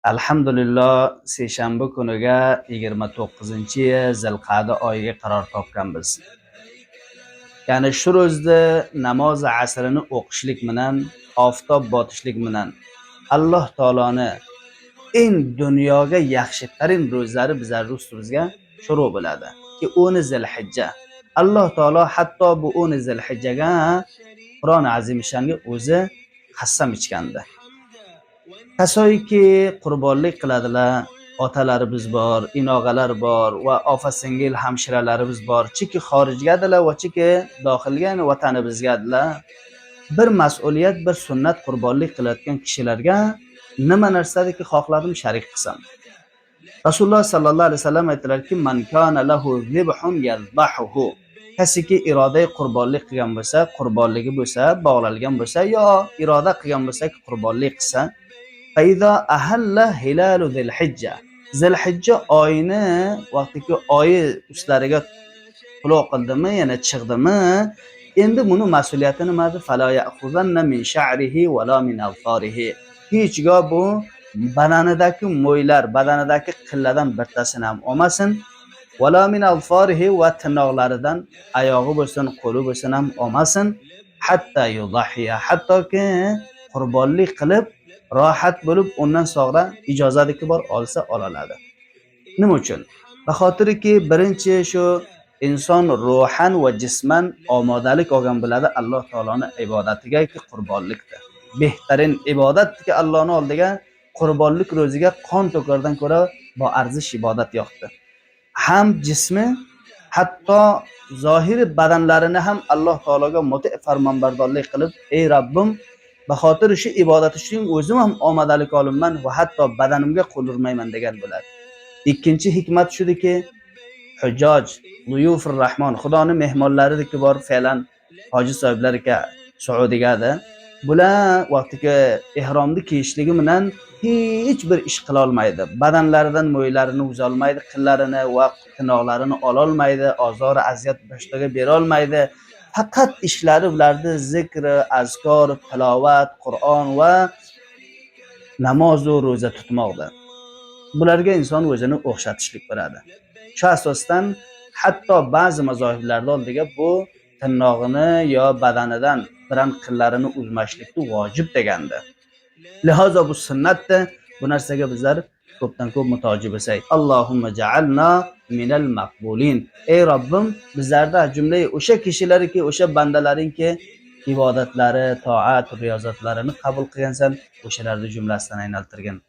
Alhamdulillah, seshanba kuniga 29-Zilqa'da oyiga qaror topganmiz. Ya'ni shu ro'zda namoz asrini o'qishlik bilan, oftob botishlik bilan Alloh taoloni eng dunyoga yaxshi tarin ro'zlari bizlar ustimizga shuru bo'ladi. Ki 10 Zilhijja. Alloh taolo hatto bu 10 Zilhijjaga Qur'oni Azimshonga o'zi qasam ichgandi. Kasoyki qurbonlik qiladilar, otalarimiz bor, inog'alar bor va opa-singil hamshiralarimiz bor. Chiki xorijgadilar va chiki dohilga vatanimizgadilar. Bir mas'uliyat, bir sunnat qurbonlik qilayotgan kishilarga nima narsadiki xohladim sharik qilsam. Rasululloh sallallohu alayhi vasallam aytdilarki, "Man kana lahu zibhun yazbahuhu." Kasiki iroda qurbonlik qilgan bo'lsa, qurbonligi bo'lsa, bog'lalgan bo'lsa, yo iroda qilgan bo'lsa, qurbonlik qilsa, Faiza ahalla hilalu zilhijja. Zilhijja oyini vaqtiki oyi ustlariga quloq qildimi, yana chiqdimi, endi buni mas'uliyati nimadi? Fala ya'khuzanna min sha'rihi va la min alfarihi. Hechga bu badanidagi mo'ylar, badanidagi qilladan birtasini ham olmasin. Va la min alfarihi va tirnoqlaridan oyog'i bo'lsin, qo'li bo'lsin ham olmasin. Hatta yudahiya, hattoki qurbonlik qilib rohat bo'lib undan so'ngra ijozatiki bor olsa oladi. Nima uchun? Vahotirki birinchi shu inson ruhan va jisman omadalik olgan biladi Alloh taoloning ibodatiga ki qurbonlikdir. Behtarin ibodatki Allohning oldiga qurbonlik ro'ziga qon to'kardan ko'ra bu arzish ibodat yo'qdir. Ham jismi hatto zohiri badanlarini ham Alloh taologa muti farmonbardorlik qilib, ey Rabbim, Bahotir shu ibodat uchun o'zim ham omadalik olimman va hatto badanimga qo'l urmayman degan bo'ladi. Ikkinchi hikmat shudiki, hujjoj, luyufur rahmon, Xudoning mehmonlaridiki bor fe'lan hoji sohiblariga Saudiyada. Bular vaqtiga ihromni kiyishligi bilan hech bir ish qila olmaydi. Badanlaridan mo'ylarini uza olmaydi, qillarini va tirnoqlarini ola olmaydi, ozor aziyat boshqaga bera olmaydi. Faqat ishlari ularda zikr, azkor, tilovat, Qur'on va namoz va ro'za tutmoqdir. Bularga inson o'zini o'xshatishlik beradi. Shu asosdan hatto ba'zi mazohiblarda oldiga bu tirnog'ini yo badanidan biran qillarini uzmashlikni vojib degandi. Lihozo bu sunnatdir. Bu narsaga bizlar ko'pdan ko'p mutoji bo'lsak, Allohumma ja'alna minal maqbulin. Ey Robbim, bizlarda jumlay o'sha kishilarki, o'sha bandalaringki ibodatlari, toat, riyozatlarini qabul qilgansan, o'shalarning jumlasidan aylantirgin.